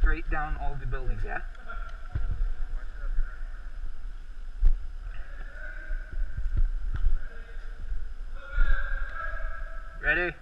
straight down all the buildings, yeah? Ready?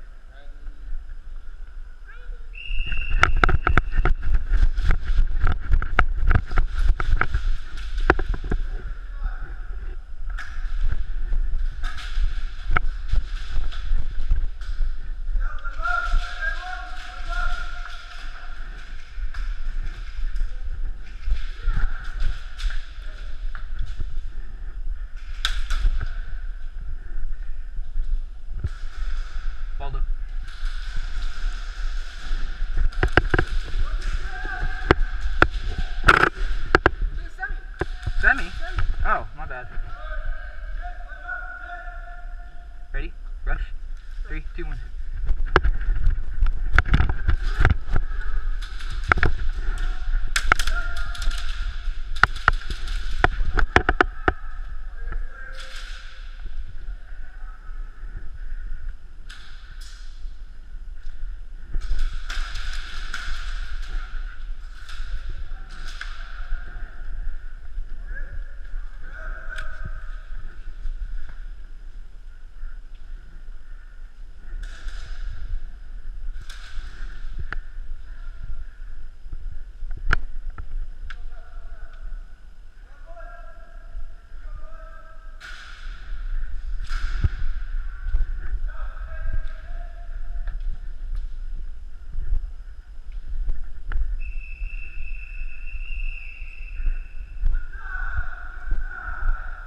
Baldo. Semi? Oh, my bad. Ready? Rush. 3, 2, 1.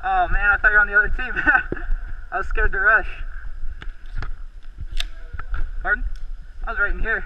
Oh man, I thought you were on the other team. I was scared to rush. Pardon? I was right in here.